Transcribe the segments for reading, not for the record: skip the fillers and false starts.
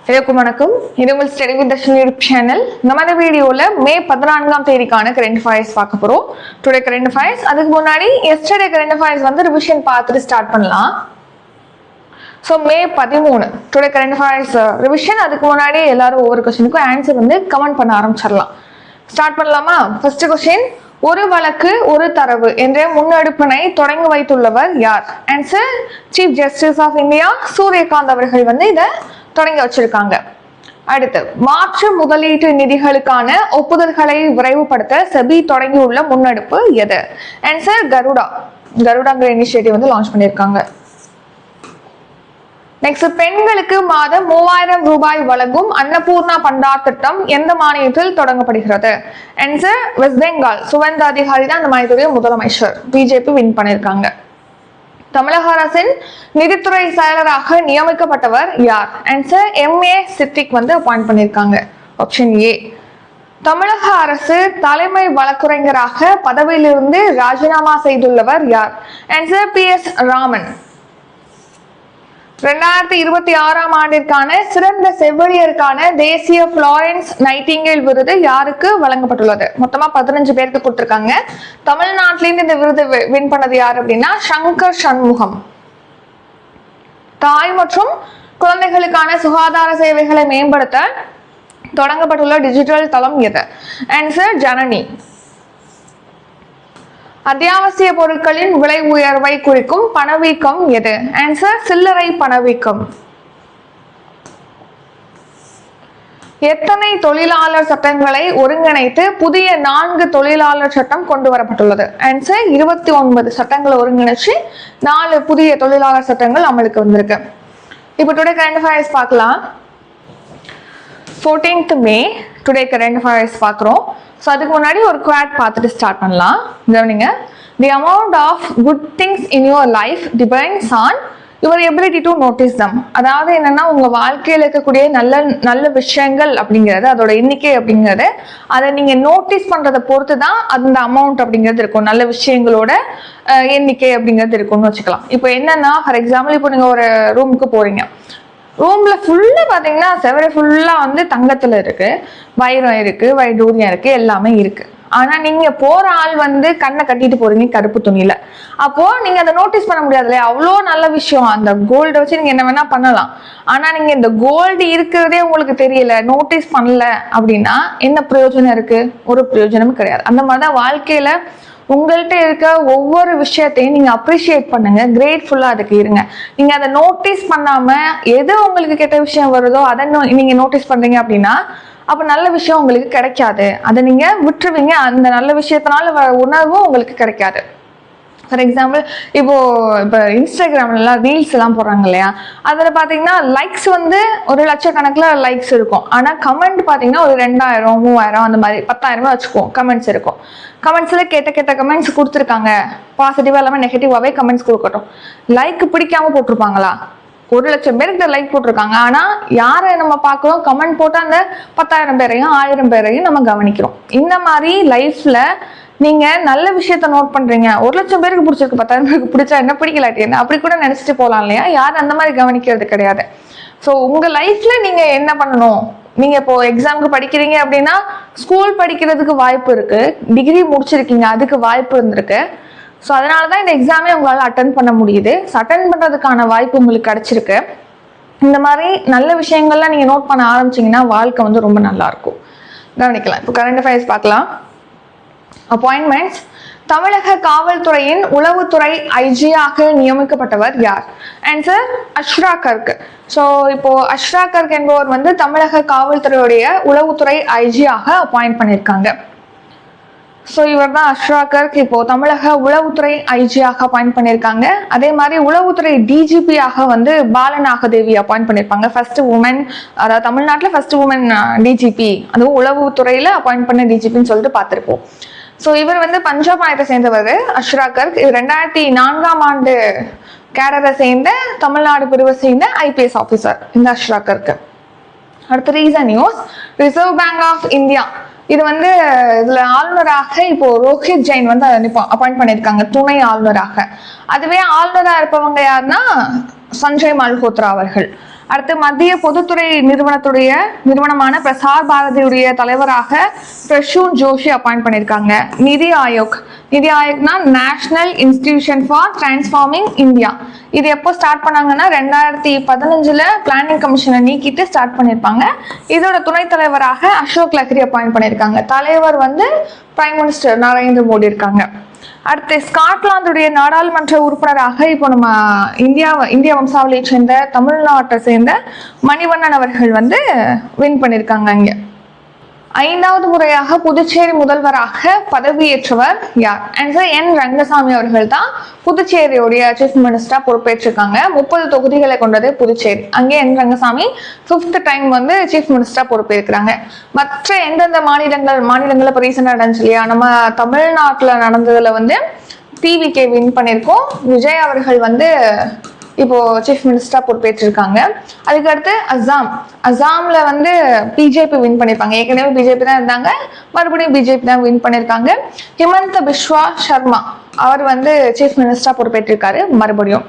எல்லாருக்கும் வணக்கம். இது உங்கள் study with Darshini YouTube channel. நம்ம இந்த வீடியோல மே 14ஆம் தேதிக்கான கரண்ட் அஃபேர்ஸ் பார்க்க போறோம். Today current affairs. அதுக்கு முன்னாடி எஸ்டர்டே கரண்ட் அஃபேர்ஸ் வந்து ரிவிஷன் பார்த்துட்டு ஸ்டார்ட் பண்ணலாம். ஸோ மே 13 டுடே கரண்ட் அஃபேர்ஸ் ரிவிஷன். அதுக்கு முன்னாடி எல்லாரும் ஒவ்வொரு கொஸ்டினுக்கும் ஆன்சர் வந்து கமெண்ட் பண்ண ஆரம்பிச்சிடலாம். ஸ்டார்ட் பண்ணலாமா? ஃபர்ஸ்ட் கொஸ்டின், ஒரு வழக்கு ஒரு தரவு என்ற முன்னெடுப்பினை தொடங்கி வைத்துள்ளவர் யார்? Answer chief justice of India Surya Kant அவர்கள் வந்து இதை தொடங்கி வச்சிருக்காங்க. அடுத்து, மாற்று முதலீட்டு நிதிகளுக்கான ஒப்புதல்களை விரைவுபடுத்த செபி தொடங்கியுள்ள முன்னெடுப்பு எது? ஆன்சர் கருடாங்கிற இனிஷியேட்டிவ் வந்து லான்ச் பண்ணியிருக்காங்க. நெக்ஸ்ட், பெண்களுக்கு மாதம் 3000 ரூபாய் வழங்கும் அன்னபூர்ணா பண்டார் திட்டம் எந்த மாநிலத்தில் தொடங்கப்படுகிறது? Answer west Bengal. சுவேந்தா அதிகாரி தான் அந்த மாநிலத்துடைய முதலமைச்சர். பிஜேபி வின் பண்ணியிருக்காங்க. தமிழக அரசின் நிதித்துறை செயலராக நியமிக்கப்பட்டவர் யார்? ஆன்சர் MA சித்திக் வந்து அப்பாயிண்ட் பண்ணியிருக்காங்க. Option A. தமிழக அரசு தலைமை வழக்குரைஞராக பதவியிலிருந்து ராஜினாமா செய்துள்ளவர் யார்? Answer PS Raman. 2026ஆம் ஆண்டிற்கான சிறந்த செவிலியருக்கான தேசிய புளோரன்ஸ் நைட்டிங்கேல் விருது யாருக்கு வழங்கப்பட்டுள்ளது? மொத்தமா 15 பேருக்கு கொடுத்திருக்காங்க. தமிழ்நாட்டிலிருந்து இந்த விருது வின் பண்ணது யார் அப்படின்னா சங்கர் சண்முகம். தாய் மற்றும் குழந்தைகளுக்கான சுகாதார சேவைகளை மேம்படுத்த தொடங்கப்பட்டுள்ள டிஜிட்டல் தளம் எது? ஆன்சர் ஜனனி. அத்தியாவசிய பொருட்களின் விலை உயர்வை குறிக்கும் பணவீக்கம் எது? ஆன்சர் சில்லறை பணவீக்கம். எத்தனை தொழிலாளர் சட்டங்களை ஒருங்கிணைத்து புதிய 4 தொழிலாளர் சட்டம் கொண்டு வரப்பட்டுள்ளது? ஆன்சர் 29 சட்டங்களை ஒருங்கிணைச்சு 4 புதிய தொழிலாளர் சட்டங்கள் அமலுக்கு வந்திருக்கு. இப்போ டுடே கரண்ட் அஃபேர்ஸ் பார்க்கலாம். 14th May today current affairs பார்க்குறோம். ஸோ அதுக்கு முன்னாடி ஒரு குவாட் பார்த்துட்டு ஸ்டார்ட் பண்ணலாம். கவனிங்க. The amount of good things in your life depends on your ability to notice them. அதாவது என்னன்னா, உங்க வாழ்க்கையில் இருக்கக்கூடிய நல்ல நல்ல விஷயங்கள் அப்படிங்கிறது, அதோட எண்ணிக்கை அப்படிங்கிறது, அதை நீங்க நோட்டீஸ் பண்றதை பொறுத்து தான் அந்த அமௌண்ட் அப்படிங்கிறது இருக்கும். நல்ல விஷயங்களோட எண்ணிக்கை அப்படிங்கிறது இருக்கும்னு வச்சுக்கலாம். இப்போ என்னன்னா, ஃபார் எக்ஸாம்பிள், இப்போ நீங்க ஒரு ரூமுக்கு போறீங்க. ரூம்ல ஃபுல்லா பாத்தீங்கன்னா செவரு ஃபுல்லா வந்து தங்கத்துல இருக்கு, வைரம் இருக்கு, வைடூரியம் இருக்கு, எல்லாமே இருக்கு. ஆனா நீங்க போற ஆள் வந்து கண்ணை கட்டிட்டு போறீங்க கருப்பு துணியில. அப்போ நீங்க அதை நோட்டீஸ் பண்ண முடியாது இல்லையா? அவ்வளோ நல்ல விஷயம். அந்த கோல்டை வச்சு நீங்க என்ன வேணா பண்ணலாம். ஆனா நீங்க இந்த கோல்டு இருக்கிறதே உங்களுக்கு தெரியல, நோட்டீஸ் பண்ணல அப்படின்னா என்ன பிரயோஜனம் இருக்கு? ஒரு பிரயோஜனமும் கிடையாது. அந்த மாதிரிதான் வாழ்க்கையில உங்கள்கிட்ட இருக்க ஒவ்வொரு விஷயத்தையும் நீங்க அப்ரிஷியேட் பண்ணுங்க, கிரேட்ஃபுல்லா அதுக்கு இருங்க. நீங்க அதை நோட்டீஸ் பண்ணாம எது உங்களுக்கு கெட்ட விஷயம் வருதோ அதை நீங்க நோட்டீஸ் பண்றீங்க அப்படின்னா அப்ப நல்ல விஷயம் உங்களுக்கு கிடைக்காது. அதை நீங்க விட்டுருவீங்க. அந்த நல்ல விஷயத்தினால உணர்வும் உங்களுக்கு கிடைக்காது. ஃபார் எக்ஸாம்பிள், இப்போ இன்ஸ்டாகிராம்லாம் ரீல்ஸ் எல்லாம் போடுறாங்க இல்லையா? அதில் பார்த்தீங்கன்னா லைக்ஸ் வந்து 1 லட்சக்கணக்கில் லைக்ஸ் இருக்கும். ஆனால் கமெண்ட் பார்த்தீங்கன்னா ஒரு 2000 3000 அந்த மாதிரி 10,000 வச்சுக்குவோம் கமெண்ட்ஸ் இருக்கும். கமெண்ட்ஸில் கெட்ட கமெண்ட்ஸ் கொடுத்துருக்காங்க. பாசிட்டிவாக இல்லாமல் நெகட்டிவாகவே கமெண்ட்ஸ் கொடுக்கட்டும். லைக் பிடிக்காம போட்டிருப்பாங்களா? 1 லட்சம் பேருக்கு லைக் போட்டிருக்காங்க. ஆனால் யாரை நம்ம பார்க்குறோம்? கமெண்ட் போட்டு அந்த 10,000 பேரையும் 1000 பேரையும் நம்ம கவனிக்கிறோம். இந்த மாதிரி லைஃப்ல நீங்க நல்ல விஷயத்த நோட் பண்றீங்க. 1 லட்சம் பேருக்கு பிடிச்சிருக்கு, 10,000 பேருக்கு பிடிச்சா என்ன, பிடிக்கலாட்டி என்ன, அப்படி கூட நினைச்சிட்டு போகலாம் இல்லையா? யாரும் அந்த மாதிரி கவனிக்கிறது கிடையாது. ஸோ உங்க லைஃப்ல நீங்க என்ன பண்ணணும்? நீங்க இப்போ எக்ஸாமுக்கு படிக்கிறீங்க அப்படின்னா ஸ்கூல் படிக்கிறதுக்கு வாய்ப்பு இருக்கு, டிகிரி முடிச்சிருக்கீங்க அதுக்கு வாய்ப்பு இருந்திருக்கு. ஸோ அதனாலதான் இந்த எக்ஸாமே உங்களால அட்டன் பண்ண முடியுது. அட்டன் பண்றதுக்கான வாய்ப்பு உங்களுக்கு கிடைச்சிருக்கு. இந்த மாதிரி நல்ல விஷயங்கள்லாம் நீங்க நோட் பண்ண ஆரம்பிச்சீங்கன்னா வாழ்க்கை வந்து ரொம்ப நல்லா இருக்கும். கவனிக்கலாம். இப்போ கரண்ட் அஃபேர்ஸ் பார்க்கலாம். அப்பாயின்மெண்ட்ஸ். தமிழக காவல்துறையின் உளவுத்துறை ஐஜியாக நியமிக்கப்பட்டவர் யார்? ஆன்சர் அஷ்ரா கர்க். ஸோ இப்போ அஷ்ரா கர்க் என்பவர் வந்து தமிழக காவல்துறையுடைய உளவுத்துறை ஐஜியாக அப்பாயிண்ட் பண்ணியிருக்காங்க. ஸோ இவர் தான் அஷ்ரா கர்க் இப்போ தமிழக உளவுத்துறை ஐஜியாக அப்பாயிண்ட் பண்ணியிருக்காங்க. அதே மாதிரி உளவுத்துறை டிஜிபியாக வந்து பாலநாகதேவி அப்பாயிண்ட் பண்ணியிருப்பாங்க. ஃபர்ஸ்ட் உமன், அதாவது தமிழ்நாட்டில் ஃபர்ஸ்ட் உமன் டிஜிபி, அதுவும் உளவுத்துறையில அப்பாயிண்ட் பண்ண டிஜிபின்னு சொல்லிட்டு பார்த்துருப்போம். ஸோ இவர் வந்து பஞ்சாப் மாநிலத்தை சேர்ந்தவர் அஷ்ரா கர்க். 2004ஆம் ஆண்டு கேடரை சேர்ந்த தமிழ்நாடு பிரிவை சேர்ந்த IPS ஆஃபீஸர் இந்த அஷ்ரா கர்க். அடுத்த recent news. Reserve Bank of India இது வந்து இதுல ஆளுநராக இப்போ ரோஹித் ஜெயின் வந்து அப்பாயிண்ட் பண்ணியிருக்காங்க துணை ஆளுநராக. அதுவே ஆளுநராக இருப்பவங்க யாருன்னா சஞ்சய் மல்ஹோத்ரா அவர்கள். அடுத்து மத்திய பொதுத்துறை நிறுவனமான பிரசார் பாரதியுடைய தலைவராக பிரசூன் ஜோஷி அப்பாயிண்ட் பண்ணியிருக்காங்க. நிதி ஆயோக்னா National Institution for Transforming India. இது எப்போ ஸ்டார்ட் பண்ணாங்கன்னா 2015 பிளானிங் கமிஷனை நீக்கிட்டு ஸ்டார்ட் பண்ணியிருப்பாங்க. இதோட துணைத் தலைவராக அசோக் லஹரி அப்பாயிண்ட் பண்ணியிருக்காங்க. தலைவர் வந்து பிரைம் மினிஸ்டர் நரேந்திர மோடி இருக்காங்க. அடுத்து ஸ்காட்லாந்துடைய நாடாளுமன்ற உறுப்பினராக இப்போ நம்ம இந்திய வம்சாவளியை சேர்ந்த தமிழ்நாட்டை சேர்ந்த மணிவண்ணன் அவர்கள் வந்து வின் பண்ணியிருக்காங்க. அங்கே 5வது முறையாக புதுச்சேரி முதல்வராக பதவியேற்றவர் யார்? ஆன்சர் என் ரங்கசாமி அவர்கள் தான் புதுச்சேரியுடைய சீஃப் மினிஸ்டரா பொறுப்பேற்றிருக்காங்க. 30 தொகுதிகளை கொண்டது புதுச்சேரி. அங்கே என் ரங்கசாமி 5th டைம் வந்து சீஃப் மினிஸ்டரா பொறுப்பேற்கிறாங்க. மற்ற எந்தெந்த மாநிலங்கள்ல இப்போ ரீசெண்டாக நடந்துச்சு இல்லையா, நம்ம தமிழ்நாட்டில் நடந்ததுல வந்து டிவிகே வின் பண்ணியிருக்கோம். விஜய் அவர்கள் வந்து இப்போ சீஃப் மினிஸ்டரா பொறுப்பேற்றிருக்காங்க. அதுக்கடுத்து அசாம்ல வந்து பிஜேபி வின் பண்ணிருப்பாங்க. ஏற்கனவே பிஜேபி தான் இருந்தாங்க, மறுபடியும் பிஜேபி தான் வின் பண்ணிருக்காங்க. ஹிமந்த பிஸ்வா சர்மா அவர் வந்து சீஃப் மினிஸ்டரா பொறுப்பேற்றிருக்காரு மறுபடியும்.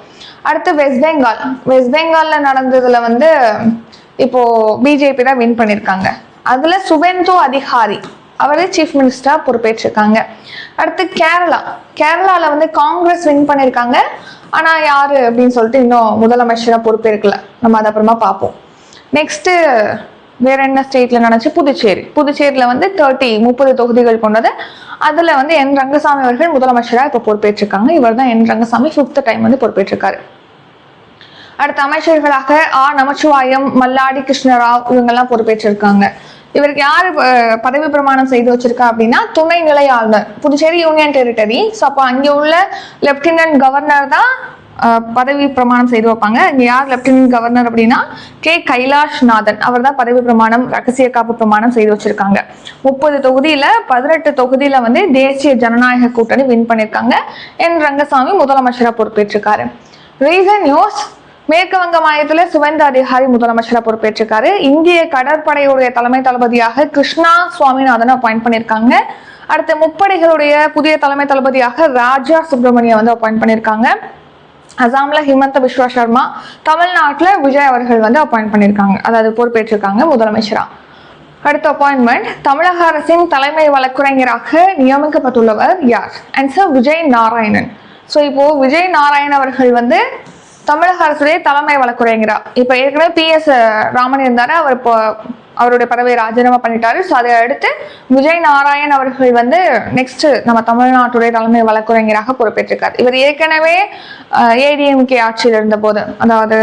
அடுத்து வெஸ்ட் பெங்கால்ல நடந்ததுல வந்து இப்போ பிஜேபி தான் வின் பண்ணிருக்காங்க. அதுல சுவேந்து அதிகாரி அவரு சீஃப் மினிஸ்டரா பொறுப்பேற்றிருக்காங்க. அடுத்து கேரளால வந்து காங்கிரஸ் வின் பண்ணிருக்காங்க. ஆனா யாரு அப்படின்னு சொல்லிட்டு இன்னும் முதலமைச்சரா பொறுப்பேற்கல. நம்ம அதை அப்புறமா பார்ப்போம். நெக்ஸ்ட் வேற என்ன ஸ்டேட்ல நடந்துச்சு? புதுச்சேரியில வந்து 30 தொகுதிகள் கொண்டது. அதுல வந்து என் ரங்கசாமி அவர்கள் முதலமைச்சரா இப்ப பொறுப்பேற்றிருக்காங்க. இவர் தான் என் ரங்கசாமி 5th டைம் வந்து பொறுப்பேற்றிருக்காரு. அடுத்த அமைச்சர்களாக நமச்சிவாயம், மல்லாடி கிருஷ்ணராவ் இவங்கெல்லாம் பொறுப்பேற்றிருக்காங்க. இவருக்கு யாரு பதவி பிரமாணம் செய்து வச்சிருக்கா அப்படின்னா துணை நிலை ஆளுநர், புதுச்சேரி யூனியன் டெரிட்டரி. ஸோ அப்போ அங்கே உள்ள லெப்டினன்ட் கவர்னர் தான் பதவி பிரமாணம் செய்து வைப்பாங்க. இங்க யார் லெப்டினன்ட் கவர்னர் அப்படின்னா கைலாஷ் நாதன். அவர் தான் பதவி பிரமாணம், ரகசிய காப்பு பிரமாணம் செய்து வச்சிருக்காங்க. 30 தொகுதியில 18 தொகுதியில வந்து தேசிய ஜனநாயக கூட்டணி வின் பண்ணிருக்காங்க. என் ரங்கசாமி முதலமைச்சரா பொறுப்பேற்றிருக்காரு. ரீசன் நியூஸ், மேற்கு வங்க மாநிலத்துல சுவேந்து அதிகாரி முதலமைச்சரா பொறுப்பேற்றிருக்காரு. இந்திய கடற்படையுடைய தலைமை தளபதியாக கிருஷ்ணா சுவாமிநாதன் அப்பாயிண்ட் பண்ணிருக்காங்க. அடுத்த முப்படைகளுடைய புதிய தலைமை தளபதியாக ராஜா சுப்பிரமணியம் வந்து அப்பாயிண்ட் பண்ணிருக்காங்க. அசாம்ல ஹிமந்த பிஸ்வா சர்மா, தமிழ்நாட்டுல விஜய் அவர்கள் வந்து அப்பாயிண்ட் பண்ணிருக்காங்க, அதாவது பொறுப்பேற்றிருக்காங்க முதலமைச்சரா. அடுத்த அப்பாயின்மெண்ட், தமிழக அரசின் தலைமை வழக்குரைஞராக நியமிக்கப்பட்டுள்ளவர் யார்? ஆன்சர் விஜய் நாராயணன். ஸோ இப்போ விஜய் நாராயணன் அவர்கள் வந்து தமிழக அரசுடைய தலைமை வழக்குரைஞரா. இப்ப ஏற்கனவே PS ராமன் இருந்தாரு, அவர் இப்போ அவருடைய பதவியை ராஜினாமா பண்ணிட்டாரு. ஸோ அதை அடுத்து விஜய் நாராயண் அவர்கள் வந்து நெக்ஸ்ட் நம்ம தமிழ்நாட்டுடைய தலைமை வழக்குரைஞராக பொறுப்பேற்றிருக்காரு. இவர் ஏற்கனவே ADMK ஆட்சியில் இருந்த போது, அதாவது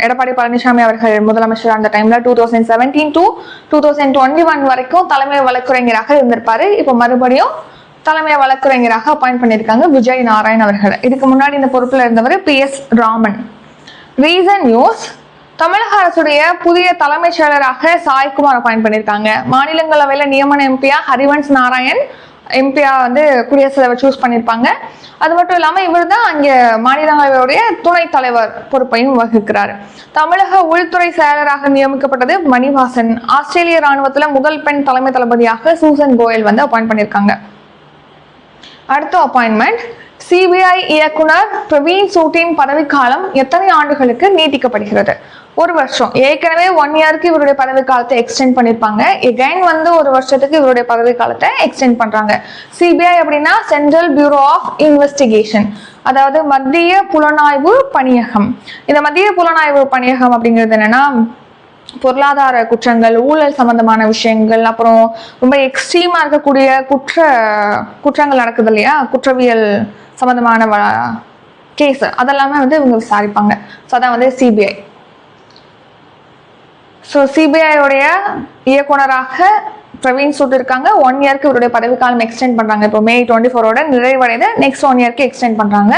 எடப்பாடி பழனிசாமி அவர்கள் முதலமைச்சர் அந்த டைம்ல 2017 to 2021 வரைக்கும் தலைமை வழக்குரைஞராக இருந்திருப்பாரு. இப்போ மறுபடியும் தலைமை வழக்குரைஞராக அப்பாயிண்ட் பண்ணியிருக்காங்க விஜய் நாராயண் அவர்கள். இதுக்கு முன்னாடி இந்த பொறுப்புல இருந்தவர் PS ராமன். ரீசன் நியூஸ், தமிழக அரசுடைய புதிய தலைமைச் செயலராக சாய்குமார் அப்பாயிண்ட் பண்ணியிருக்காங்க. மாநிலங்களவையில நியமன எம்பியா ஹரிவன்ஸ் நாராயண் எம்பியா வந்து குடியரசுத் தலைவர் சூஸ் பண்ணியிருப்பாங்க. அது மட்டும் இல்லாம இவர் தான் அங்க மாநிலங்களவையுடைய துணைத் தலைவர் பொறுப்பையும் வகிக்கிறார். தமிழக உள்துறை செயலராக நியமிக்கப்பட்டது மணிவாசன். ஆஸ்திரேலிய ராணுவத்துல முதல் பெண் தலைமை தளபதியாக சூசன் கோயல் வந்து அப்பாயிண்ட் பண்ணியிருக்காங்க. அடுத்த அப்பாயின்மெண்ட், CBI இயக்குனர் பிரவீன் சூட்டின் பதவிக்காலம் எத்தனை ஆண்டுகளுக்கு நீட்டிக்கப்படுகிறது? 1 வருஷம். ஏற்கனவே 1 இயருக்கு இவருடைய பதவி காலத்தை எக்ஸ்டெண்ட் பண்ணிருப்பாங்க. எகைன் வந்து 1 வருஷத்துக்கு இவருடைய பதவி காலத்தை எக்ஸ்டெண்ட் பண்றாங்க. CBI அப்படின்னா சென்ட்ரல் பியூரோ ஆஃப் இன்வெஸ்டிகேஷன், அதாவது மத்திய புலனாய்வு பணியகம். இந்த மத்திய புலனாய்வு பணியகம் அப்படிங்கிறது என்னன்னா பொருளாதார குற்றங்கள், ஊழல் சம்பந்தமான விஷயங்கள், அப்புறம் ரொம்ப எக்ஸ்ட்ரீமா இருக்கக்கூடிய குற்றங்கள் நடக்குது இல்லையா, குற்றவியல் சம்பந்தமான கேஸ் அதெல்லாமே வந்து இவங்க விசாரிப்பாங்க. ஸோ அதான் வந்து CBI. ஸோ CBI-உடைய இயக்குனராக பிரவீன் சூட் இருக்காங்க. 1 இயருக்கு இவருடைய பதவிக்காலம் எக்ஸ்டெண்ட் பண்றாங்க. இப்போ May 24 நிறைவடைந்து நெக்ஸ்ட் 1 இயருக்கு எக்ஸ்டெண்ட் பண்றாங்க.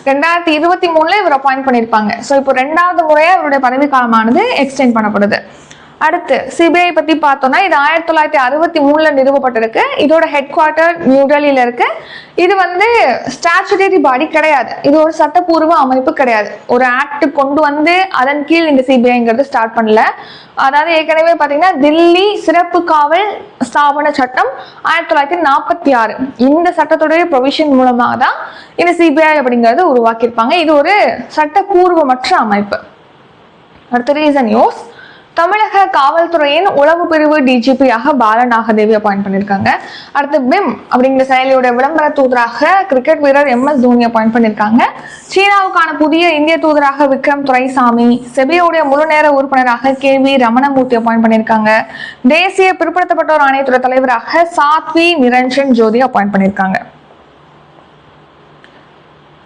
2023 இவர் அப்பாயிண்ட் பண்ணிருப்பாங்க. ஸோ இப்போ 2வது முறையா இவருடைய பதவிக்காலமானது எக்ஸ்டெண்ட் பண்ணப்படுது. அடுத்து CBI பத்தி பார்த்தோம்னா இது 1963 நிறுவப்பட்டிருக்கு. இதோட ஹெட் குவார்ட்டர் நியூ டெல்லியில இருக்கு. இது வந்து ஸ்டாச்சுட்டரி பாடி கிடையாது, இது ஒரு சட்டப்பூர்வ அமைப்பு கிடையாது. ஒரு ஆக்ட் கொண்டு வந்து அதன் கீழ் இந்த CBIங்கிறது ஸ்டார்ட் பண்ணல. அதாவது ஏற்கனவே பாத்தீங்கன்னா தில்லி சிறப்பு காவல் ஸ்தாபன சட்டம் 1946 இந்த சட்டத்துடைய ப்ரொவிஷன் மூலமாக தான் இந்த CBI அப்படிங்கிறது உருவாக்கியிருப்பாங்க. இது ஒரு சட்டப்பூர்வமற்ற அமைப்பு. அடுத்த ரீசன் நியூஸ். தமிழக காவல்துறையின் உளவு பிரிவு டிஜிபியாக பாலநாகதேவி அப்பாயிண்ட் பண்ணியிருக்காங்க. அடுத்து பிம் அப்படிங்கிற செயலியோட விளம்பர தூதராக கிரிக்கெட் வீரர் MS தோனி அப்பாயிண்ட் பண்ணியிருக்காங்க. சீனாவுக்கான புதிய இந்திய தூதராக விக்ரம் துரைசாமி, செபியோடைய முழு நேர உறுப்பினராக KV ரமணமூர்த்தி அப்பாயிண்ட் பண்ணியிருக்காங்க. தேசிய பிற்படுத்தப்பட்டோர் ஆணையத்துறை தலைவராக சாத்வி நிரஞ்சன் ஜோதி அப்பாயிண்ட் பண்ணியிருக்காங்க.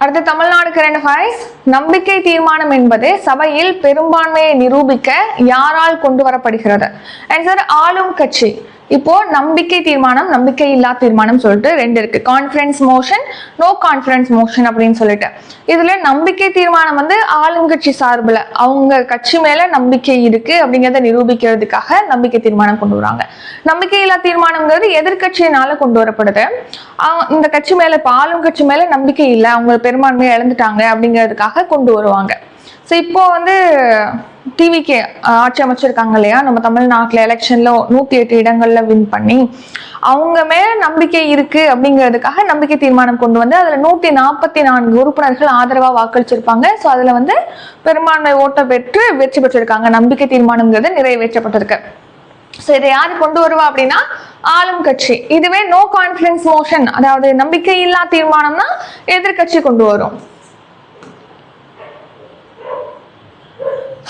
அடுத்து தமிழ்நாடு கரண்ட் அஃபேர்ஸ். நம்பிக்கை தீர்மானம் என்பது சபையில் பெரும்பான்மையை நிரூபிக்க யாரால் கொண்டு வரப்படுகிறது? ஆன்சர் ஆளும் கட்சி. இப்போ நம்பிக்கை தீர்மானம், நம்பிக்கை இல்லா தீர்மானம் சொல்லிட்டு ரெண்டு இருக்கு. Confidence motion, no confidence motion அப்படின்னு சொல்லிட்டு. இதுல நம்பிக்கை தீர்மானம் வந்து ஆளுங்கட்சி சார்பில் அவங்க கட்சி மேல நம்பிக்கை இருக்கு அப்படிங்கிறத நிரூபிக்கிறதுக்காக நம்பிக்கை தீர்மானம் கொண்டு வராங்க. நம்பிக்கை இல்லா தீர்மானம்ங்கிறது எதிர்கட்சியினால கொண்டு வரப்படுது. இந்த கட்சி மேல, இப்ப ஆளும் கட்சி மேல நம்பிக்கை இல்லை, அவங்க பெரும்பான்மையை இழந்துட்டாங்க அப்படிங்கிறதுக்காக கொண்டு வருவாங்க. ஸோ இப்போ வந்து டிவிக்கு ஆட்சி அமைச்சிருக்காங்க இல்லையா, நம்ம தமிழ்நாட்டில் எலெக்ஷன்ல 108 இடங்கள்ல வின் பண்ணி அவங்க மேல நம்பிக்கை இருக்கு அப்படிங்கிறதுக்காக நம்பிக்கை தீர்மானம் கொண்டு வந்து அதுல 144 உறுப்பினர்கள் ஆதரவா வாக்களிச்சிருப்பாங்க. ஸோ அதுல வந்து பெரும்பான்மை ஓட்டை பெற்று வெற்றி பெற்றிருக்காங்க. நம்பிக்கை தீர்மானம்ங்கிறது நிறைவேற்றப்பட்டிருக்கு. ஸோ இதை யாரு கொண்டு வருவா அப்படின்னா ஆளும் கட்சி. இதுவே நோ கான்ஃபிடன்ஸ் மோஷன், அதாவது நம்பிக்கை இல்லா தீர்மானம்னா எதிர்கட்சி கொண்டு வரும்.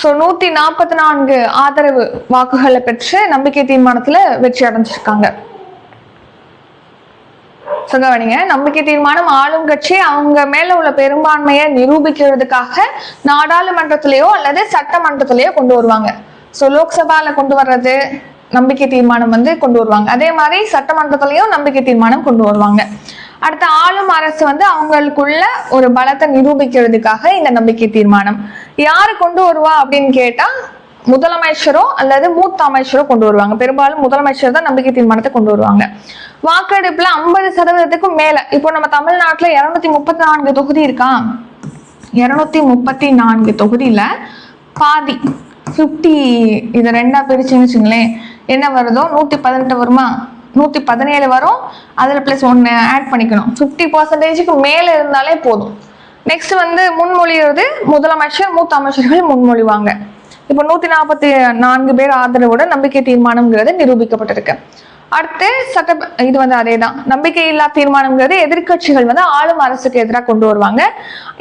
ஸோ 144 ஆதரவு வாக்குகளை பெற்று நம்பிக்கை தீர்மானத்துல வெற்றி அடைஞ்சிருக்காங்க. சொல்லுவாங்க, நம்பிக்கை தீர்மானம் ஆளும் கட்சி அவங்க மேல உள்ள பெரும்பான்மையை நிரூபிக்கிறதுக்காக நாடாளுமன்றத்திலேயோ அல்லது சட்டமன்றத்திலேயோ கொண்டு வருவாங்க. ஸோ லோக்சபால கொண்டு வர்றது நம்பிக்கை தீர்மானம் வந்து கொண்டு வருவாங்க. அதே மாதிரி சட்டமன்றத்திலையும் நம்பிக்கை தீர்மானம் கொண்டு வருவாங்க. அடுத்த ஆளும் அரசு வந்து அவங்களுக்குள்ள ஒரு பலத்தை நிரூபிக்கிறதுக்காக இந்த நம்பிக்கை தீர்மானம் யாரு கொண்டு வருவா அப்படின்னு கேட்டா முதலமைச்சரோ அல்லது மூத்த அமைச்சரோ கொண்டு வருவாங்க. பெரும்பாலும் முதலமைச்சர் தான் நம்பிக்கை தீர்மானத்தை கொண்டு வருவாங்க. வாக்கெடுப்புல 50% மேல, இப்போ நம்ம தமிழ்நாட்டுல 234 தொகுதி இருக்கா, 234 தொகுதியில பாதி 50 இதை ரெண்டா பிரிச்சுன்னு வச்சுங்களேன், என்ன வருதோ 118 வருமா, 117 வரும். அதுல பிளஸ் 1 ஆட் பண்ணிக்கணும். 50% மேல இருந்தாலே போதும். நெக்ஸ்ட் வந்து முன்மொழிகிறது முதலமைச்சர், மூத்த அமைச்சர்கள் முன்மொழிவாங்க. இப்போ 144 பேர் ஆதரவோட நம்பிக்கை தீர்மானம்ங்கிறது நிரூபிக்கப்பட்டிருக்கு. அடுத்து இது வந்து அதே தான். நம்பிக்கை இல்லா தீர்மானம்ங்கிறது எதிர்கட்சிகள் வந்து ஆளும் அரசுக்கு எதிராக கொண்டு வருவாங்க.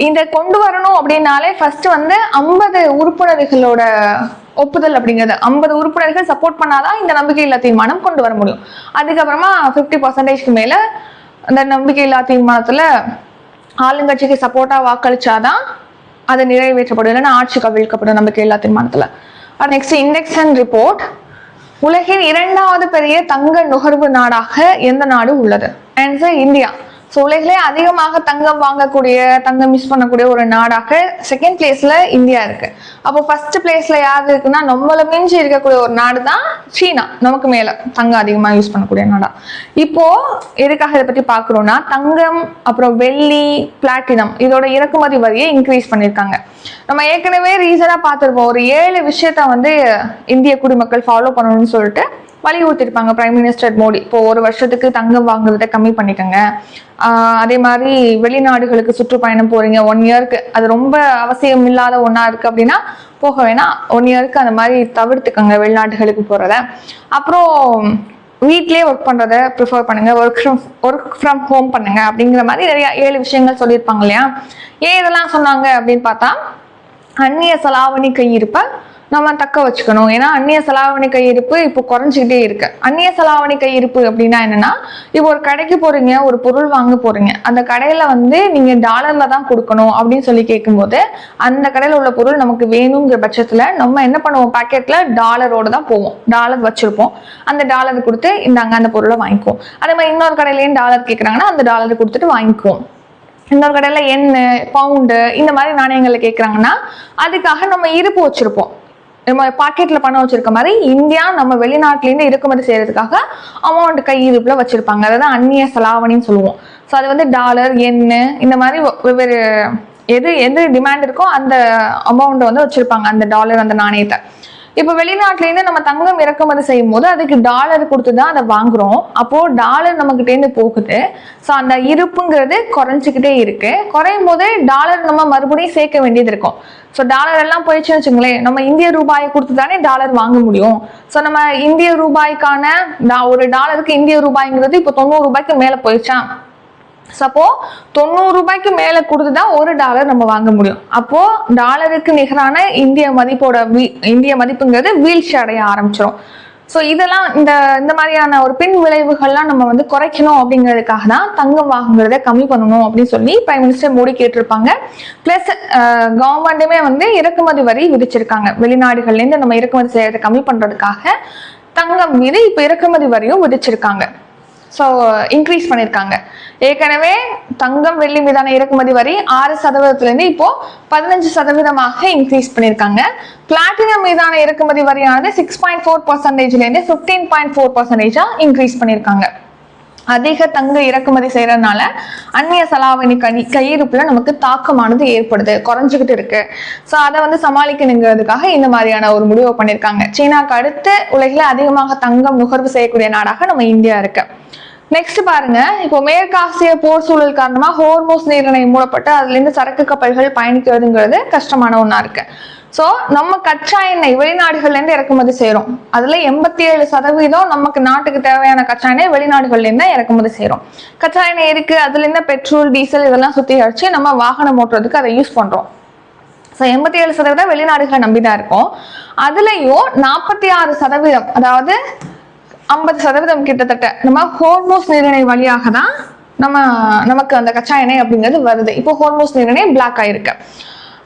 இந்த கொண்டு வரணும் அப்படின்னாலே ஃபர்ஸ்ட் வந்து 50 உறுப்பினர்களோட ஒப்புதல் அப்படிங்கிறது, 50 உறுப்பினர்கள் சப்போர்ட் பண்ணாதான் இந்த நம்பிக்கை இல்லா தீர்மானம் கொண்டு வர முடியும். அதுக்கப்புறமா 50% மேல அந்த நம்பிக்கை இல்லா தீர்மானத்துல ஆளுங்கட்சிக்கு சப்போர்ட்டா வாக்களிச்சாதான் அது நிறைவேற்றப்படும், இல்லைன்னா ஆட்சி கவிழ்க்கப்படும் நம்பிக்கை இல்லா தீர்மானத்துல. Next index and report. உலகின் 2வது பெரிய தங்க நுகர்வு நாடாக எந்த நாடு உள்ளது? Answer India. ஸோ உலகிலே அதிகமாக தங்கம் வாங்கக்கூடிய, தங்கம் மிஸ் பண்ணக்கூடிய ஒரு நாடாக செகண்ட் பிளேஸ்ல இந்தியா இருக்கு. அப்போ ஃபர்ஸ்ட் பிளேஸ்ல யாரு இருக்குன்னா நம்மள மிஞ்சி இருக்கக்கூடிய ஒரு நாடு தான் சீனா. நமக்கு மேல தங்கம் அதிகமாக யூஸ் பண்ணக்கூடிய நாடா. இப்போ எதுக்காக இதை பத்தி பாக்குறோம்னா, தங்கம் அப்புறம் வெள்ளி, பிளாட்டினம் இதோட இறக்குமதி வரியை இன்க்ரீஸ் பண்ணியிருக்காங்க. நம்ம ஏற்கனவே ரீசனா பார்த்துருப்போம், ஒரு 7 விஷயத்த வந்து இந்திய குடிமக்கள் ஃபாலோ பண்ணணும்னு சொல்லிட்டு வலியுறுத்திருப்பாங்க பிரைம் மினிஸ்டர் மோடி. இப்போ 1 வருஷத்துக்கு தங்கம் வாங்குறத கம்மி பண்ணிக்கங்க. அதே மாதிரி வெளிநாடுகளுக்கு சுற்றுப்பயணம் போறீங்க 1 இயருக்கு, அது ரொம்ப அவசியம் இல்லாத ஒன்னா இருக்கு அப்படின்னா போக வேணாம். 1 இயருக்கு அந்த மாதிரி தவிர்த்துக்கங்க வெளிநாடுகளுக்கு போறத. அப்புறம் வீட்லயே ஒர்க் பண்றத ப்ரிஃபர் பண்ணுங்க, ஒர்க் ஃப்ரம் ஹோம் பண்ணுங்க அப்படிங்கிற மாதிரி நிறைய 7 விஷயங்கள் சொல்லியிருப்பாங்க இல்லையா. ஏன் இதெல்லாம் சொன்னாங்க அப்படின்னு பார்த்தா, அந்நிய செலாவணி கையிருப்பை நம்ம தக்க வச்சுக்கணும். ஏன்னா அந்நிய செலாவணி கையிருப்பு இப்போ குறைஞ்சிக்கிட்டே இருக்கு. அந்நிய செலாவணி கையிருப்பு அப்படின்னா என்னன்னா, இப்போ ஒரு கடைக்கு போறீங்க, ஒரு பொருள் வாங்க போறீங்க, அந்த கடையில வந்து நீங்க டாலர்ல தான் கொடுக்கணும் அப்படின்னு சொல்லி கேட்கும்போது அந்த கடையில உள்ள பொருள் நமக்கு வேணுங்கிற பட்சத்துல நம்ம என்ன பண்ணுவோம், பாக்கெட்ல டாலரோட தான் போவோம், டாலர் வச்சிருப்போம். அந்த டாலர் கொடுத்து இந்தாங்க அந்த பொருளை வாங்கிக்குவோம். அதே மாதிரி இன்னொரு கடையிலேயும் டாலர் கேட்கறாங்கன்னா அந்த டாலர் கொடுத்துட்டு வாங்கிக்குவோம். இன்னொரு கடையில எண்ணு, பவுண்டு இந்த மாதிரி நாணயங்கள்ல கேட்கறாங்கன்னா அதுக்காக நம்ம இருப்பு வச்சிருப்போம். நம்ம பாக்கெட்ல பணம் வச்சிருக்க மாதிரி இந்தியா நம்ம வெளிநாட்டுல இருந்து இறக்குமதி செய்யறதுக்காக அமௌண்ட் கையிருப்புல வச்சிருப்பாங்க. அதாவது அந்நிய செலாவணின்னு சொல்லுவோம். ஸோ அது வந்து டாலர், எண்ணு இந்த மாதிரி வெவ்வேறு எது டிமாண்ட் இருக்கோ அந்த அமௌண்ட் வந்து வச்சிருப்பாங்க, அந்த டாலர் அந்த நாணயத்தை. இப்போ வெளிநாட்டிலேருந்து நம்ம தங்கம் இறக்குமதி செய்யும் போது அதுக்கு டாலர் கொடுத்து தான் அதை வாங்குறோம். அப்போ டாலர் நம்மகிட்டேருந்து போகுது. ஸோ அந்த இருப்புங்கிறது குறைஞ்சிக்கிட்டே இருக்கு. குறையும் போது டாலர் நம்ம மறுபடியும் சேர்க்க வேண்டியது இருக்கும். ஸோ டாலர் எல்லாம் போயிடுச்சுன்னு வச்சுங்களேன், நம்ம இந்திய ரூபாயை கொடுத்து தானே டாலர் வாங்க முடியும். ஸோ நம்ம இந்திய ரூபாய்க்கான ஒரு டாலருக்கு இந்திய ரூபாய்ங்கிறது இப்போ 90 ரூபாய்க்கு மேலே போயிடுச்சா. அப்போ 90 ரூபாய்க்கு மேல கொடுத்துதான் ஒரு டாலர் நம்ம வாங்க முடியும். அப்போ டாலருக்கு நிகரான இந்திய மதிப்புங்கிறது வீழ்ச்சி அடைய ஆரம்பிச்சிடும். ஸோ இதெல்லாம் இந்த மாதிரியான ஒரு பின் விளைவுகள்லாம் நம்ம வந்து குறைக்கணும் அப்படிங்கிறதுக்காக தான் தங்கம் வாங்குறத கம்மி பண்ணணும் அப்படின்னு சொல்லி பிரைம் மினிஸ்டர் மோடி கேட்டிருப்பாங்க. பிளஸ் கவர்மெண்ட்டுமே வந்து இறக்குமதி வரி விதிச்சிருக்காங்க. வெளிநாடுகள்லேருந்து நம்ம இறக்குமதி செய்யறதை கம்மி பண்றதுக்காக தங்கம் மீது இப்போ இறக்குமதி வரியும் விதிச்சிருக்காங்க. ஸோ இன்க்ரீஸ் பண்ணியிருக்காங்க. ஏற்கனவே தங்கம் வெள்ளி மீதான இறக்குமதி வரி 6% இப்போ 15% இன்க்ரீஸ் பண்ணியிருக்காங்க. பிளாட்டினம் மீதான இறக்குமதி வரியானது 6.4% 15.4% இன்க்ரீஸ் பண்ணியிருக்காங்க. அதிக தங்க இறக்குமதி செய்யறதுனால அந்நிய செலாவணி கையிருப்புல நமக்கு தாக்கமானது ஏற்படுது, குறைஞ்சுக்கிட்டு இருக்கு. ஸோ அதை வந்து சமாளிக்கணுங்கிறதுக்காக இந்த மாதிரியான ஒரு முடிவை பண்ணியிருக்காங்க. சீனாக்கு அடுத்து உலகில அதிகமாக தங்கம் நுகர்வு செய்யக்கூடிய நாடாக நம்ம இந்தியா இருக்கு. நெக்ஸ்ட் பாருங்க, இப்போ மேற்காசிய போர் சூழல் காரணமா ஹோர்மோஸ் நீரிணை மூடப்பட்டு அதுல இருந்து சரக்கு கப்பல்கள் பயணிக்கிறதுங்கிறது கஷ்டமான ஒண்ணா இருக்கு. ஸோ நம்ம கச்சா எண்ணெய் வெளிநாடுகள்ல இருந்து இறக்குமதி செய்யறோம். அதுல 87% நமக்கு நாட்டுக்கு தேவையான கச்சா எண்ணெய் வெளிநாடுகள்ல இருந்து இறக்குமதி செய்யறோம். கச்சா எண்ணெய் இருக்கு, அதுல இருந்து பெட்ரோல் டீசல் இதெல்லாம் சுத்திகரிச்சு நம்ம வாகனம் ஓட்டுறதுக்கு அதை யூஸ் பண்றோம். ஸோ 87% வெளிநாடுகளை நம்பிதான் இருக்கும். அதுலயும் 46%, அதாவது 50% கிட்டத்தட்ட நம்ம ஹோர்மோஸ் நீரிணை வழியாக தான் நமக்கு அந்த கச்சா எண்ணெய் அப்படிங்கிறது வருது. இப்போ ஹோர்மோஸ் நீரிணை பிளாக் ஆயிருக்கு.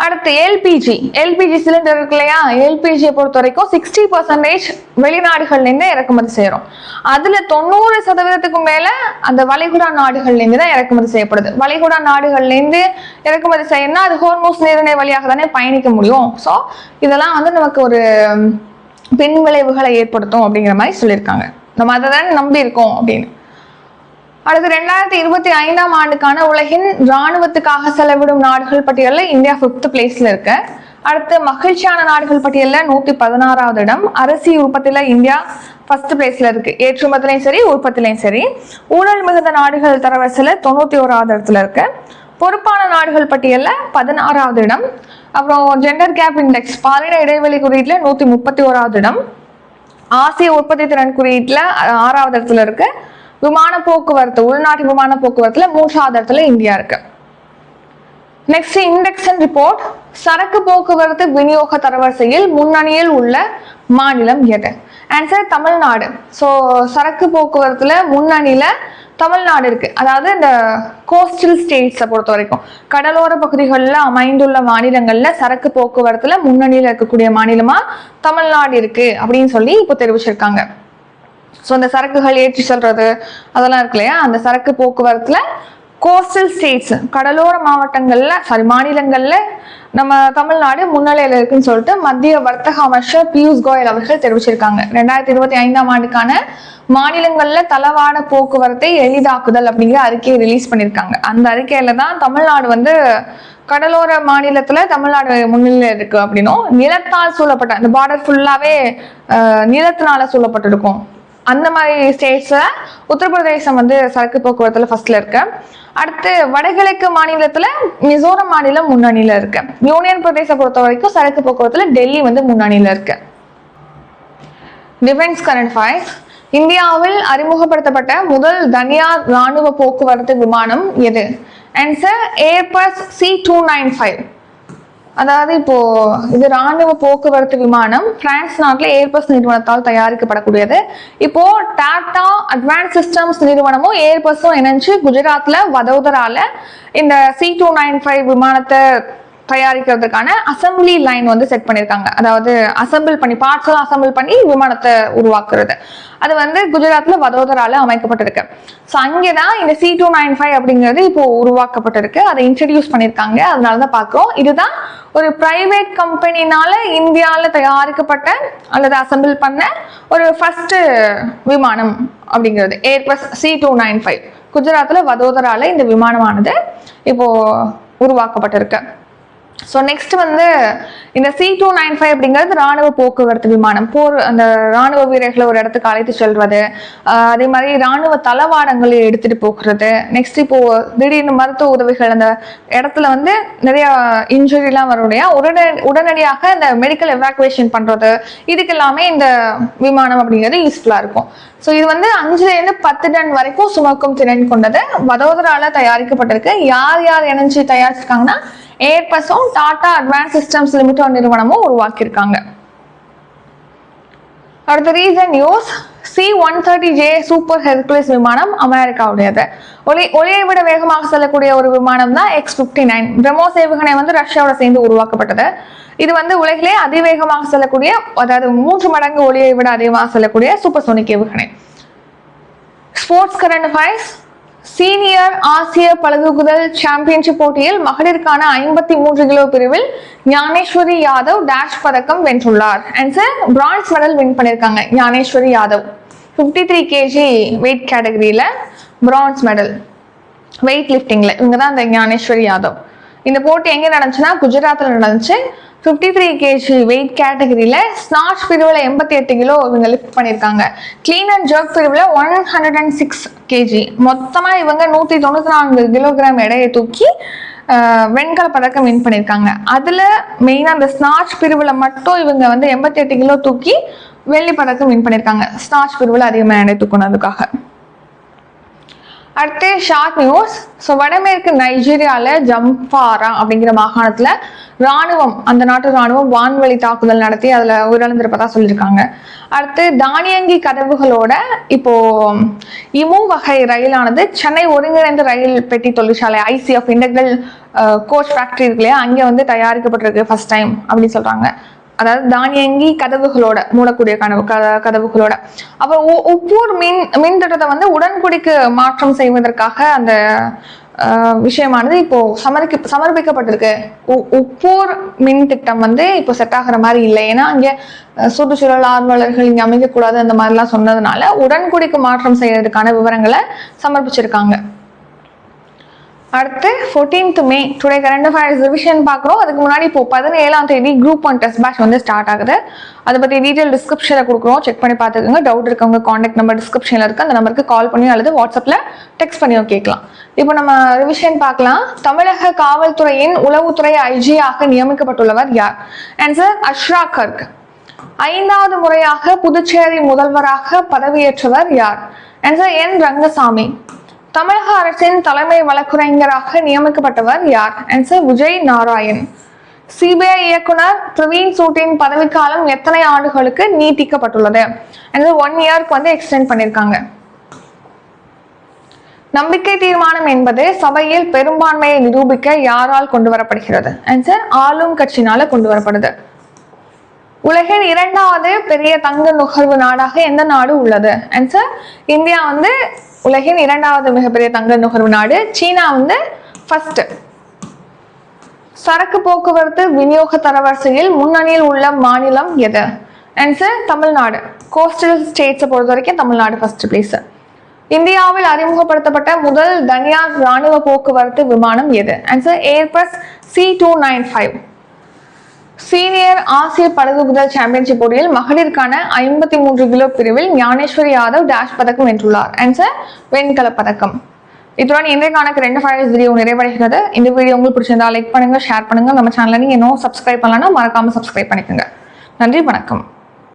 அடுத்து எல்பிஜி சிலிண்டர் இருக்கு இல்லையா, எல்பிஜியை பொறுத்த வரைக்கும் 60% வெளிநாடுகள்ல இருந்து இறக்குமதி செய்யறோம். அதுல 90% மேல அந்த வளைகுடா நாடுகள்ல இருந்து தான் இறக்குமதி செய்யப்படுது. வளைகுடா நாடுகள்ல இருந்து இறக்குமதி செய்யணும்னா அது ஹோர்மோஸ் நீரிணை வழியாக தானே பயணிக்க முடியும். ஸோ இதெல்லாம் வந்து நமக்கு ஒரு பின் விளைவுகளை ஏற்படுத்தும் அப்படிங்கிற மாதிரி சொல்லியிருக்காங்க. நம்ம அதை தானே நம்பி இருக்கோம் அப்படின்னு. அடுத்து 2025ஆம் ஆண்டுக்கான உலகின் இராணுவத்துக்காக செலவிடும் நாடுகள் பட்டியலில் இந்தியா 5th பிளேஸ்ல இருக்கு. அடுத்து மகிழ்ச்சியான நாடுகள் பட்டியலில் 116வது இடம். அரிசி உற்பத்தியில இந்தியா 1st பிளேஸ்ல இருக்கு. ஏற்றுமதிலையும் சரி உற்பத்திலையும் சரி. ஊழல் மிகுந்த நாடுகள் தரவரிசையில 91வது இடத்துல இருக்கு. பொறுப்பான நாடுகள் பட்டியலில் 16வது இடம். அப்புறம் ஜெண்டர் கேப் இண்டெக்ஸ் பாலின இடைவெளி குறியீட்டுல 131வது இடம். ஆசிய உற்பத்தி திறன் குறியீட்டுல 6வது இடத்துல இருக்கு. விமான போக்குவரத்து உள்நாட்டு விமான போக்குவரத்துல 3வது இடத்துல இந்தியா இருக்கு. Next index and report. சரக்கு போக்குவரத்து விநியோக தரவரிசையில் முன்னணியில் உள்ள மாநிலம் எது? ஆன்சர் தமிழ்நாடு. ஸோ சரக்கு போக்குவரத்துல முன்னணியில தமிழ்நாடு இருக்கு. அதாவது இந்த கோஸ்டல் ஸ்டேட்ஸை பொறுத்த வரைக்கும் கடலோர பகுதிகளில் அமைந்துள்ள மாநிலங்கள்ல சரக்கு போக்குவரத்துல முன்னணியில இருக்கக்கூடிய மாநிலமா தமிழ்நாடு இருக்கு அப்படின்னு சொல்லி இப்போ தெரிவிச்சிருக்காங்க. ஸோ இந்த சரக்குகள் ஏற்றி செல்றது அதெல்லாம் இருக்கு இல்லையா, அந்த சரக்கு போக்குவரத்துல கோஸ்டல் ஸ்டேட்ஸ் கடலோர மாநிலங்கள்ல நம்ம தமிழ்நாடு முன்னிலையில இருக்குன்னு சொல்லிட்டு மத்திய வர்த்தக அமைச்சர் பியூஷ் கோயல் அவர்கள் தெரிவிச்சிருக்காங்க. 2025ஆம் ஆண்டுக்கான மாநிலங்கள்ல தளவாட போக்குவரத்தை எளிதாக்குதல் அப்படிங்கிற அறிக்கையை ரிலீஸ் பண்ணியிருக்காங்க. அந்த அறிக்கையில தான் தமிழ்நாடு வந்து கடலோர மாநிலத்துல தமிழ்நாடு முன்னிலை இருக்கு அப்படின்னும், நிலத்தால் சூழப்பட்ட அந்த பார்டர் ஃபுல்லாவே நிலத்தினால சூழப்பட்டிருக்கும் அந்த மாதிரி ஸ்டேட்ஸ்ல உத்தரப்பிரதேசம் வந்து சரக்கு போக்குவரத்துல ஃபர்ஸ்ட்ல இருக்கு. அடுத்து வடகிழக்கு மாநிலத்துல மிசோரம் மாநிலம் முன்னணியில இருக்கு. யூனியன் பிரதேச பொறுத்த வரைக்கும் சரக்கு போக்குவரத்துல டெல்லி வந்து முன்னணியில இருக்கு. Defence current affairs. இந்தியாவில் அறிமுகப்படுத்தப்பட்ட முதல் தனியார் ராணுவ போக்குவரத்து விமானம் எது? Answer Airbus C295. அதாவது இப்போ இது ராணுவ போக்குவரத்து விமானம் பிரான்ஸ் நாட்டில் ஏர்பஸ் நிறுவனத்தால் தயாரிக்கப்படக்கூடியது. இப்போ டாடா அட்வான்ஸ் சிஸ்டம்ஸ் நிறுவனமும் ஏர்பஸும் இணைஞ்சு குஜராத்ல வதோதரால இந்த C295 விமானத்தை தயாரிக்கிறதுக்கான அசம்பிளி லைன் வந்து செட் பண்ணியிருக்காங்க. அதாவது பார்ட்ஸ் எல்லாம் அசம்பிள் பண்ணி விமானத்தை உருவாக்குறது. அது வந்து குஜராத்ல வதோதரால அமைக்கப்பட்டிருக்கு. ஸோ அங்கேதான் இந்த C295 அப்படிங்கிறது இப்போ உருவாக்கப்பட்டிருக்கு. அதை இன்ட்ரடியூஸ் பண்ணியிருக்காங்க. அதனாலதான் பார்க்கிறோம். இதுதான் ஒரு பிரைவேட் கம்பெனினால இந்தியாவில் தயாரிக்கப்பட்ட அல்லது அசம்பிள் பண்ண ஒரு ஃபர்ஸ்ட் விமானம் அப்படிங்கிறது ஏர்பஸ் C295. குஜராத்ல வதோதரால இந்த விமானமானது இப்போ உருவாக்கப்பட்டிருக்கு. ஸோ நெக்ஸ்ட் வந்து இந்த C295 அப்படிங்கிறது ராணுவ போக்குவரத்து விமானம். அந்த ராணுவ வீரர்களை ஒரு இடத்துக்கு அழைத்து செல்வது, அதே மாதிரி ராணுவ தளவாடங்களை எடுத்துட்டு போகிறது. நெக்ஸ்ட் இப்போ திடீர்னு மருத்துவ உதவிகள் அந்த இடத்துல வந்து நிறைய இன்ஜுரிலாம் வருடைய உடனடியாக இந்த மெடிக்கல் எவாக்குவேஷன் பண்றது, இதுக்கு எல்லாமே இந்த விமானம் அப்படிங்கிறது யூஸ்ஃபுல்லா இருக்கும். ஸோ இது வந்து 5 to 10 டன் வரைக்கும் சுமக்கும் திறன் கொண்டது. வதோதரால தயாரிக்கப்பட்டிருக்கு. யார் யார் இணைஞ்சு தயாரிச்சிருக்காங்கன்னா ஏர்பஸும் டாடா அட்வான்ஸ் சிஸ்டம்ஸ் லிமிடெட் நிறுவனமும் உருவாக்கியிருக்காங்க. அடுத்த recent news, C-130J super Hercules விமானம் அமெரிக்காவுடையது. ஒளியை விட வேகமாக செல்லக்கூடிய ஒரு விமானம் தான் X-59. பிரம்மோஸ் ஏவுகணை வந்து ரஷ்யாவோட சேர்ந்து உருவாக்கப்பட்டது. இது வந்து உலகிலே அதிவேகமாக செல்லக்கூடிய, அதாவது 3 மடங்கு ஒளியை விட அதிகமாக செல்லக்கூடிய சூப்பர்சோனிக் ஏவுகணை. ஸ்போர்ட்ஸ் கரண்ட் அஃபேர்ஸ், சீனியர் ஆசிய பளுதூக்குதல் சாம்பியன்ஷிப் போட்டியில் மகளிருக்கான 53 கிலோ பிரிவில் ஞானேஸ்வரி யாதவ் டேஷ் பதக்கம் வென்றுள்ளார். பிரான்ஸ் மெடல் வின் பண்ணிருக்காங்க ஞானேஸ்வரி யாதவ். 53 kg வெயிட் கேட்டகரியில பிரான்ஸ் மெடல், வெயிட் லிஃப்டிங்ல இவங்க தான் அந்த ஞானேஸ்வரி யாதவ். இந்த போட்டி எங்க நடந்துச்சுன்னா குஜராத்ல நடந்துச்சு. 53 kg வெயிட் கேட்டகரியில ஸ்னாட்ச் பிரிவில் 88 கிலோ இவங்க லிஃப்ட் பண்ணியிருக்காங்க. கிளீன் அண்ட் ஜர்க் பிரிவில் 106 kg. மொத்தமாக இவங்க 194 கிலோகிராம் எடையை தூக்கி வெண்கல பதக்கம் வின் பண்ணியிருக்காங்க. அதில் மெயினாக அந்த ஸ்னாட்ச் பிரிவில் மட்டும் இவங்க வந்து 88 கிலோ தூக்கி வெள்ளி பதக்கம் வின் பண்ணியிருக்காங்க. ஸ்னாட்ச் பிரிவில் அதிகமாக எடை தூக்குனதுக்காக. அடுத்து ஷார்ட் நியூஸ். ஸோ வடமேற்கு நைஜீரியாவில் ஜம்பாரா அப்படிங்கிற மாகாணத்தில் ராணுவம், அந்த நாட்டு ராணுவம் வான்வழி தாக்குதல் நடத்தி அதில் உயிரிழந்திருப்பதா சொல்லியிருக்காங்க. அடுத்து தானியங்கி கதவுகளோட இப்போ இமு வகை ரயிலானது சென்னை ஒருங்கிணைந்த ரயில் பெட்டி தொழிற்சாலை ICF இன்டெக்ரல் கோச் ஃபேக்டரி இருக்கு இல்லையா, அங்கே வந்து தயாரிக்கப்பட்டிருக்கு ஃபர்ஸ்ட் டைம் அப்படின்னு சொல்றாங்க. அதாவது தானியங்கி கதவுகளோட, மூடக்கூடிய கதவுகளோட. அப்போ உப்பூர் மின் திட்டத்தை வந்து உடன்குடிக்கு மாற்றம் செய்வதற்காக அந்த விஷயமானது இப்போ சமர்ப்பிக்கப்பட்டிருக்கு. உப்பூர் மின் திட்டம் வந்து இப்போ செட் ஆகிற மாதிரி இல்லை. ஏன்னா அங்கே சுற்றுச்சூழல் ஆர்வலர்கள் இங்கே அமைக்கக்கூடாது அந்த மாதிரிலாம் சொன்னதுனால உடன்குடிக்கு மாற்றம் செய்யறதுக்கான விவரங்களை சமர்ப்பிச்சிருக்காங்க. அடுத்து 14th May today current affairs revision பார்க்குறோம். அதுக்கு முன்னாடி இப்போ 17ஆம் தேதி குரூப் 1 டெஸ்ட் பேட்ச் வந்து ஸ்டார்ட் ஆகுது. அதை பற்றி டீட்டெயில் டிஸ்கிரிப்ஷனில் கொடுக்குறோம், செக் பண்ணி பார்த்துக்கோங்க. டவுட் இருக்கவங்க காண்டாக்ட் நம்பர் டிஸ்கிரிப்ஷனில் இருக்குது, அந்த நம்பருக்கு கால் பண்ணி அல்லது வாட்ஸ்அப்பில் டெக்ஸ்ட் பண்ணியோ கேட்கலாம். இப்போ நம்ம ரிவிஷன் பார்க்கலாம். தமிழக காவல்துறையின் உளவுத்துறை IG-ஆக நியமிக்கப்பட்டுள்ளவர் யார்? ஆன்சர் அஷ்ரா கர்க். 5வது முறையாக புதுச்சேரி முதல்வராக பதவியேற்றவர் யார்? Answer N. ரங்கசாமி. தமிழக அரசின் தலைமை வழக்குரைஞராக நியமிக்கப்பட்டவர் யார்? ஆன்சர் விஜய் நாராயண். CBI இயக்குனர் பிரவீன் சூட்டின் பதவிக்காலம் எத்தனை ஆண்டுகளுக்கு நீட்டிக்கப்பட்டுள்ளது? ஆன்சர் 1 இயருக்கு வந்து எக்ஸ்டெண்ட் பண்ணியிருக்காங்க. நம்பிக்கை தீர்மானம் என்பது சபையில் பெரும்பான்மையை நிரூபிக்க யாரால் கொண்டு வரப்படுகிறது? ஆன்சர் ஆளும் கட்சினால கொண்டு வரப்படுது. உலகின் 2வது பெரிய தங்க நுகர்வு நாடாக எந்த நாடு உள்ளது? ஆன்சர் இந்தியா வந்து உலகின் 2வது மிகப்பெரிய தங்க நுகர்வு நாடு. சீனா வந்து ஃபர்ஸ்ட். சரக்கு போக்குவரத்து விநியோக தரவரிசையில் முன்னணியில் உள்ள மாநிலம் எது? ஆன்சர் தமிழ்நாடு. கோஸ்டல் ஸ்டேட்ஸை பொறுத்த வரைக்கும் தமிழ்நாடு ஃபர்ஸ்ட் பிளேஸ். இந்தியாவில் அறிமுகப்படுத்தப்பட்ட முதல் தனியார் ராணுவ போக்குவரத்து விமானம் எது? Answer Airbus C-295. சீனியர் ஆசிய பளுதூக்குதல் சாம்பியன்ஷிப் போட்டியில் மகளிருக்கான 53 கிலோ பிரிவில் ஞானேஸ்வரி யாதவ் டேஷ் பதக்கம் வென்றுள்ளார். ஆன்சர் வெண்கல பதக்கம். இத்துடன் இன்றைக்கான கரண்ட் அஃபேர்ஸ் வீடியோ நிறைவடைகிறது. இந்த வீடியோ உங்களுக்கு பிடிச்சிருந்தா லைக் பண்ணுங்க, ஷேர் பண்ணுங்க. நம்ம சேனலை நீங்க இன்னும் சப்ஸ்கிரைப் பண்ணலன்னா மறக்காம சப்ஸ்கிரைப் பண்ணிக்கோங்க. நன்றி, வணக்கம்.